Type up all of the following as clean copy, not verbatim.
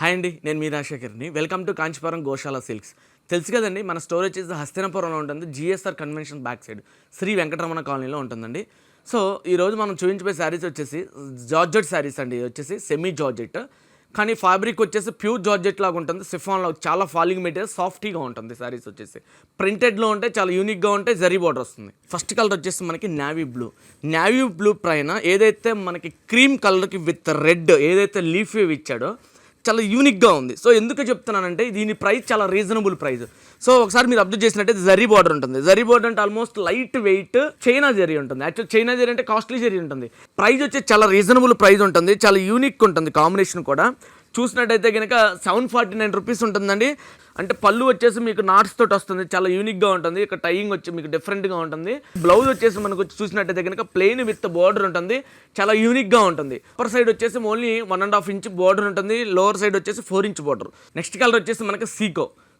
Hi అండి, నేను మీ రాజశేఖర్ని. Welcome to Kanchipuram Goshala Silks. తెలుసు కదండి, మన స్టోర్ వచ్చేసి హస్తినాపురంలో ఉంటుంది. GSR convention back side Sri Venkataramana కాలనీలో ఉంటుందండి. సో ఈరోజు మనం చూపించబోయే శారీస్ వచ్చేసి జార్జెట్ శారీస్ అండి. వచ్చేసి సెమీ జార్జెట్, కానీ ఫ్యాబ్రిక్ వచ్చేసి ప్యూర్ జార్జెట్ లాగా ఉంటుంది. సిఫాన్లో చాలా ఫాలింగ్ మెటీరియల్, సాఫ్టీగా ఉంటుంది. శారీస్ వచ్చేసి ప్రింటెడ్లో ఉంటాయి, చాలా యూనిక్గా ఉంటాయి. జరీ బార్డర్ వస్తుంది. ఫస్ట్ కలర్ వచ్చేసి మనకి నేవీ బ్లూ పైన ఏదైతే మనకి క్రీమ్ కలర్కి విత్ రెడ్ ఏదైతే లీఫ్ ఇచ్చాడో చాలా యూనిక్గా ఉంది. సో ఎందుకు చెప్తున్నానంటే దీని ప్రైస్ చాలా రీజనబుల్ ప్రైస్. సో ఒకసారి మీరు అబ్జర్వ్ చేసినట్టయితే జరీ బార్డర్ ఉంటుంది. జరీ బార్డర్ అంటే almost light weight China zari ఉంటుంది. యాక్చువల్ చైనా జరీ అంటే కాస్ట్లీ జరీ ఉంటుంది. ప్రైస్ వచ్చి చాలా రీజనబుల్ ప్రైస్ ఉంటుంది, చాలా యూనిక్ ఉంటుంది. కాంబినేషన్ కూడా చూసినట్టయితే కనుక 749 రూపీస్ ఉంటుందండి. అంటే పళ్ళు వచ్చేసి మీకు నాట్స్ తోటి వస్తుంది, చాలా యూనిక్గా ఉంటుంది. ఇక్కడ టైయింగ్ వచ్చి మీకు డిఫరెంట్గా ఉంటుంది. బ్లౌజ్ వచ్చేసి మనకు చూసినట్టయితే కనుక ప్లెయిన్ విత్ బార్డర్ ఉంటుంది, చాలా యూనిక్గా ఉంటుంది. అప్పర్ సైడ్ వచ్చేసి ఓన్లీ 1.5 ఇంచ్ బార్డర్ ఉంటుంది, లోవర్ సైడ్ వచ్చేసి 4 ఇంచ్ బార్డర్. నెక్స్ట్ కలర్ వచ్చేసి మనకి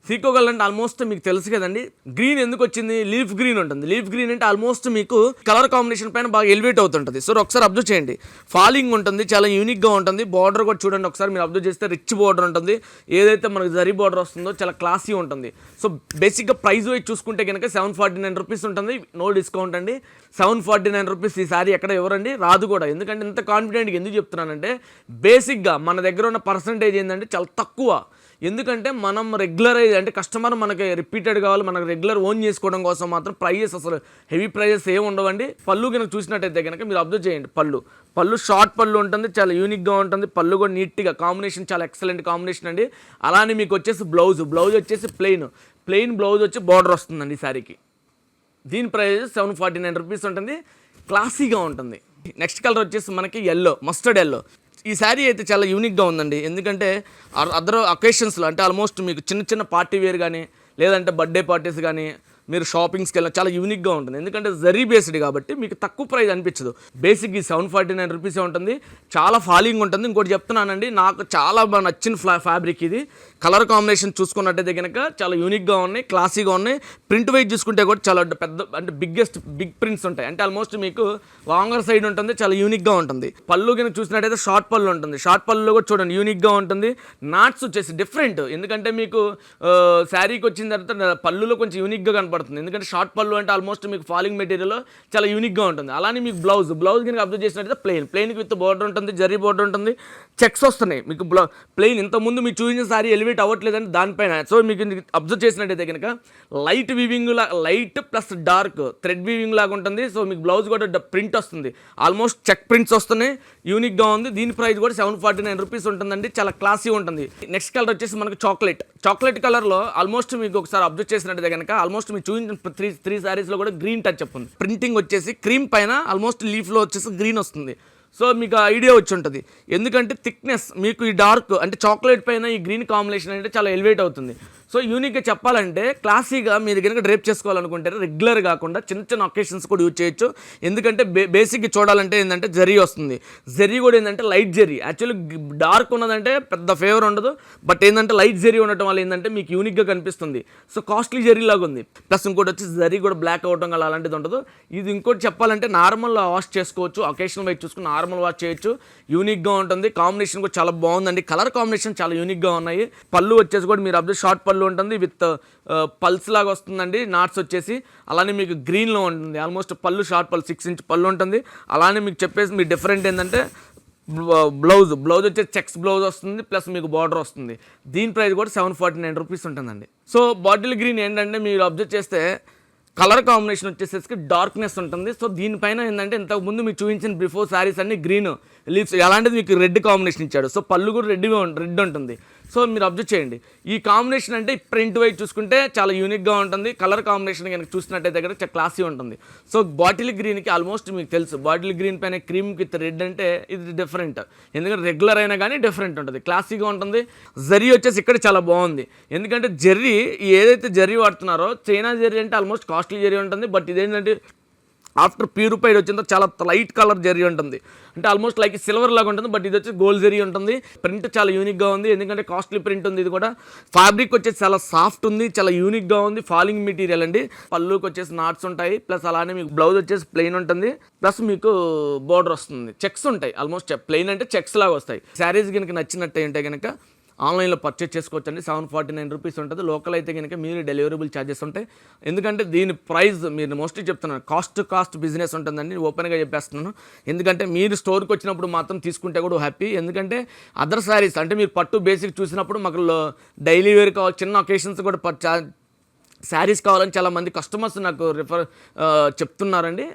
సీకో కలర్ అంటే ఆల్మోస్ట్ మీకు తెలుసు కదండి. గ్రీన్ ఎందుకు వచ్చింది, లీఫ్ గ్రీన్ ఉంటుంది. లీఫ్ గ్రీన్ అంటే ఆల్మోస్ట్ మీకు కలర్ కాంబినేషన్ పైన బాగా ఎలివేట్ అవుతుంటుంది. సో ఒకసారి అబ్జర్వ్ చేయండి, ఫాలింగ్ ఉంటుంది, చాలా యూనిక్గా ఉంటుంది. బార్డర్ కూడా చూడండి ఒకసారి మీరు అబ్జర్వ్ చేస్తే రిచ్ బార్డర్ ఉంటుంది. ఏదైతే మనకు జరీ బార్డర్ వస్తుందో చాలా క్లాసీ ఉంటుంది. సో బేసిక్గా ప్రైస్ వైజ్ చూసుకుంటే కనుక 749 రూపీస్ ఉంటుంది, నో డిస్కౌంట్ అండి. 749 రూపీస్ ఈ సారీ ఎక్కడ ఎవరండి రాదు కూడా. ఎందుకంటే ఇంత కాన్ఫిడెంట్గా ఎందుకు చెప్తున్నానంటే బేసిక్గా మన దగ్గర ఉన్న పర్సంటేజ్ ఏంటంటే చాలా తక్కువ. ఎందుకంటే మనం రెగ్యులరైజ్ అంటే కస్టమర్ మనకి రిపీటెడ్ కావాలి, మనకు రెగ్యులర్ ఓన్ చేసుకోవడం కోసం మాత్రం ప్రైజెస్ అసలు హెవీ ప్రైజెస్ ఏమి ఉండవండి. పళ్ళు కనుక చూసినట్టయితే కనుక మీరు అబ్జర్వ్ చేయండి, పళ్ళు షార్ట్ పళ్ళు ఉంటుంది, చాలా యూనిక్గా ఉంటుంది. పళ్ళు కూడా నీట్గా కాంబినేషన్ చాలా ఎక్సలెంట్ కాంబినేషన్ అండి. అలానే మీకు వచ్చేసి బ్లౌజ్ వచ్చేసి ప్లెయిన్ బ్లౌజ్ వచ్చి బార్డర్ వస్తుందండి ఈ శారీకి. దీని ప్రైస్ 749 రూపీస్ ఉంటుంది, క్లాసీగా ఉంటుంది. నెక్స్ట్ కలర్ వచ్చేసి మనకి మస్టర్డ్ ఎల్లో. ఈ శారీ అయితే చాలా యూనిక్గా ఉందండి. ఎందుకంటే అదర్ అకేషన్స్లో అంటే ఆల్మోస్ట్ మీకు చిన్న పార్టీ వేర్ కానీ లేదంటే బర్త్డే పార్టీస్ కానీ మీరు షాపింగ్స్కి వెళ్ళిన చాలా యూనిక్గా ఉంటుంది. ఎందుకంటే జరీ బేస్డ్ కాబట్టి మీకు తక్కువ ప్రైస్ అనిపించదు. బేసిక్ ఈ 749 రూపీసే ఉంటుంది, చాలా ఫాలింగ్ ఉంటుంది. ఇంకోటి చెప్తున్నానండి, నాకు చాలా బాగా నచ్చిన ఫ్యాబ్రిక్ ఇది. కలర్ కాంబినేషన్ చూసుకున్నట్టయితే కనుక చాలా యూనిక్గా ఉన్నాయి, క్లాసీగా ఉన్నాయి. ప్రింట్ వైజ్ చూసుకుంటే కూడా చాలా పెద్ద అంటే బిగ్ ప్రింట్స్ ఉంటాయి. అంటే ఆల్మోస్ట్ మీకు లాంగర్ సైడ్ ఉంటుంది, చాలా యూనిక్గా ఉంటుంది. పళ్ళు కనుక చూసినట్టయితే షార్ట్ పళ్ళు ఉంటుంది. షార్ట్ పళ్ళులో కూడా చూడండి యూనిక్గా ఉంటుంది. నాట్స్ వచ్చేసి డిఫరెంట్, ఎందుకంటే మీకు శారీకి వచ్చిన తర్వాత పళ్ళులో కొంచెం యూనిక్గా కనపడుతుంది. ఎందుకంటే షార్ట్ పళ్ళు అంటే ఆల్మోస్ట్ మీకు ఫాలింగ్ మెటీరియల్ చాలా యూనిక్గా ఉంటుంది. అలానే మీకు బ్లౌజ్ కనుక అబ్జర్వ్ చేసినట్టయితే ప్లెయిన్కి విత్ బార్డర్ ఉంటుంది, జరీ బార్డర్ ఉంటుంది, చెక్స్ వస్తున్నాయి మీకు. ప్లెయిన్ ఇంతకుముందు మీకు చూపించిన సారీ ఎలివేట్ అవ్వట్లేదండి దానిపైన. సో మీకు అబ్జర్వ్ చేసినట్టయితే కనుక light plus dark thread weaving లాగా ఉంటుంది. సో మీకు బ్లౌజ్ కూడా ప్రింట్ వస్తుంది, ఆల్మోస్ట్ చెక్ ప్రింట్స్ వస్తున్నాయి, యూనిక్గా ఉంది. దీని ప్రైస్ కూడా 749 రూపీస్ ఉంటుందండి, చాలా క్లాసీ ఉంటుంది. నెక్స్ట్ కలర్ వచ్చేసి మనకి చాక్లెట్ కలర్లో ఆల్మోస్ట్ మీకు ఒకసారి అబ్జర్వ్ చేసినట్టయితే కనుక ఆల్మోస్ట్ మీకు చూపించిన త్రీ శారీస్లో కూడా గ్రీన్ టచ్ ఉంది. ప్రింటింగ్ వచ్చేసి క్రీమ్ పైన ఆల్మోస్ట్ లీఫ్లో వచ్చేసి గ్రీన్ వస్తుంది. సో మీకు ఐడియా వచ్చి ఉంటుంది, ఎందుకంటే థిక్నెస్ మీకు ఈ డార్క్ అంటే చాక్లెట్ పైన ఈ గ్రీన్ కాంబినేషన్ అంటే చాలా ఎలివేట్ అవుతుంది. సో యూనిక్గా చెప్పాలంటే క్లాసీగా మీరు కనుక డ్రేప్ చేసుకోవాలనుకుంటే రెగ్యులర్ కాకుండా చిన్న ఒకేషన్స్ కూడా యూజ్ చేయొచ్చు. ఎందుకంటే బేసిక్గా చూడాలంటే ఏంటంటే జరీ వస్తుంది. జరీ కూడా ఏంటంటే లైట్ జరీ. యాక్చువల్లీ డార్క్ ఉన్నదంటే పెద్ద ఫేవర్ ఉండదు, బట్ ఏంటంటే లైట్ జరీ ఉండటం వల్ల ఏంటంటే మీకు యూనిక్గా కనిపిస్తుంది. సో కాస్ట్లీ జరీ లాగా ఉంది. ప్లస్ ఇంకోటి వచ్చి జరీ కూడా బ్లాక్ అవడం వల్ల అలాంటిది ఉండదు. ఇది ఇంకోటి చెప్పాలంటే నార్మల్ వాష్ చేసుకోవచ్చు, అకేషన్ వైజ్ చూసుకుని నార్మల్ వాష్ చేయొచ్చు, యూనిక్గా ఉంటుంది. కాంబినేషన్ కూడా చాలా బాగుందండి, కలర్ కాంబినేషన్ చాలా యూనిక్గా ఉన్నాయి. పళ్ళు వచ్చేసి కూడా మీరు అబ్జర్వ్ షార్ట్ పళ్ళు ఉంటుంది, విత్ పల్స్ లాగా వస్తుందండి, నాట్స్ వచ్చేసి. అలానే మీకు గ్రీన్లో ఉంటుంది, ఆల్మోస్ట్ పళ్ళు షార్ట్ పళ్ళు 6 ఇంచ్ పళ్ళు ఉంటుంది. అలానే మీకు చెప్పేసి మీ డిఫరెంట్ ఏంటంటే బ్లౌజ్ వచ్చేసి చెక్స్ బ్లౌజ్ వస్తుంది, ప్లస్ మీకు బార్డర్ వస్తుంది. దీని ప్రైస్ కూడా 749 రూపీస్ ఉంటుందండి. సో బాటిల్ గ్రీన్ ఏంటంటే మీరు అబ్జర్వ్ చేస్తే కలర్ కాంబినేషన్ వచ్చేసరికి డార్క్నెస్ ఉంటుంది. సో దీనిపైన ఏంటంటే ఇంతకుముందు మీకు చూపించిన బిఫోర్ శారీస్ అన్ని గ్రీన్ లీవ్స్, అలాంటిది మీకు రెడ్ కాంబినేషన్ ఇచ్చాడు. సో పళ్ళు కూడా రెడ్ ఉంటుంది. సో మీరు అబ్జర్వ్ చేయండి, ఈ కాంబినేషన్ అంటే ప్రింట్ వైజ్ చూసుకుంటే చాలా యూనిక్గా ఉంటుంది. కలర్ కాంబినేషన్ కనుక చూసినట్టయితే దగ్గర చాలా క్లాసీ ఉంటుంది. సో బాటిల్ గ్రీన్కి ఆల్మోస్ట్ మీకు తెలుసు, బాటిల్ గ్రీన్ పైన క్రీమ్ విత్ రెడ్ అంటే ఇది డిఫరెంట్. ఎందుకంటే రెగ్యులర్ అయినా కానీ డిఫరెంట్ ఉంటుంది, క్లాసీగా ఉంటుంది. జరీ వచ్చేసి ఇక్కడ చాలా బాగుంది. ఎందుకంటే జరీ ఏదైతే జరీ వాడుతున్నారో చైనా జరీ అంటే ఆల్మోస్ట్ కాస్ట్లీ జరీ ఉంటుంది. బట్ ఇదేంటంటే ఆఫ్టర్ ప్యూరిఫైడ్ వచ్చిందో చాలా లైట్ కలర్ జరీ ఉంటుంది, అంటే ఆల్మోస్ట్ లైక్ సిల్వర్ లాగా ఉంటుంది. బట్ ఇది వచ్చి గోల్డ్ జరీ ఉంటుంది. ప్రింట్ చాలా యూనిక్గా ఉంది, ఎందుకంటే కాస్ట్లీ ప్రింట్ ఉంది. ఇది కూడా ఫ్యాబ్రిక్ వచ్చేసి చాలా సాఫ్ట్ ఉంది, చాలా యూనిక్గా ఉంది. ఫాలింగ్ మెటీరియల్ అండి. పళ్ళుకి వచ్చేసి నాట్స్ ఉంటాయి, ప్లస్ అలానే మీకు బ్లౌజ్ వచ్చేసి ప్లెయిన్ ఉంటుంది, ప్లస్ మీకు బోర్డర్ వస్తుంది, చెక్స్ ఉంటాయి. ఆల్మోస్ట్ ప్లెయిన్ అంటే చెక్స్ లాగా వస్తాయి. శారీస్ కనుక నచ్చినట్టు ఉంటే కనుక ఆన్లైన్లో పర్చేస్ చేసుకోవచ్చు అండి. 749 రూపీస్ ఉంటుంది. లోకల్ అయితే కనుక మీరు డెలివరబుల్ ఛార్జెస్ ఉంటాయి. ఎందుకంటే దీని ప్రైస్ మీరు మోస్ట్లీ చెప్తున్నాను, కాస్ట్ బిజినెస్ ఉంటుందండి. ఓపెన్గా చెప్పేస్తున్నాను. ఎందుకంటే మీరు స్టోర్కి వచ్చినప్పుడు మాత్రం తీసుకుంటే కూడా హ్యాపీ. ఎందుకంటే అదర్ శారీస్ అంటే మీరు పట్టు బేసిక్ చూసినప్పుడు మాకు డైలీ వేర్ కావాలి, చిన్న ఒకేషన్స్ కూడా శారీస్ కావాలని చాలామంది కస్టమర్స్ నాకు చెప్తున్నారండి.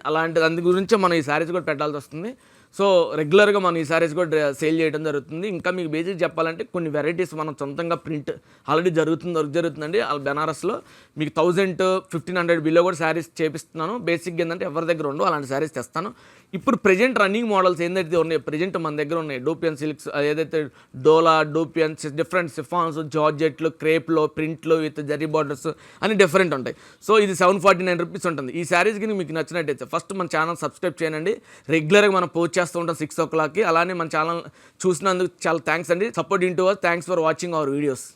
అందు గురించే మనం ఈ శారీస్ కూడా పెట్టాల్సి వస్తుంది. సో రెగ్యులర్గా మనం ఈ శారీస్ కూడా సేల్ చేయడం జరుగుతుంది. ఇంకా మీకు బేసిక్ చెప్పాలంటే కొన్ని వెరైటీస్ మనం సొంతంగా ప్రింట్ ఆల్రెడీ జరుగుతుందండి. బెనారస్లో మీకు 1000-1500 బిలో కూడా శారీస్ చేపిస్తున్నాను. బేసిక్గా ఏంటంటే ఎవరి దగ్గర ఉండవు అలాంటి శారీస్ తెస్తాను. ఇప్పుడు ప్రజెంట్ రన్నింగ్ మోడల్స్ ఏదైతే ఉన్నాయి, ప్రజెంట్ మన దగ్గర ఉన్నాయి డూపియన్ సిల్క్స్, ఏదైతే డోలా, డూపియన్స్, డిఫరెంట్ సిఫాన్స్, జార్జెట్లు, క్రేప్లో, ప్రింట్లు విత్ జరీ బార్డర్స్ అని డిఫరెంట్ ఉంటాయి. సో ఇది 749 రూపీస్ ఉంటుంది. ఈ శారీస్కి మీకు నచ్చినట్టయితే ఫస్ట్ మన ఛానల్ సబ్స్క్రైబ్ చేయండి. రెగ్యులర్గా మనం పోస్ట్ చేస్తూ ఉంటాం 6 o'clockకి. అలానే మన ఛానల్ చూసినందుకు చాలా థ్యాంక్స్ అండి. Support into us. Thanks for watching our videos.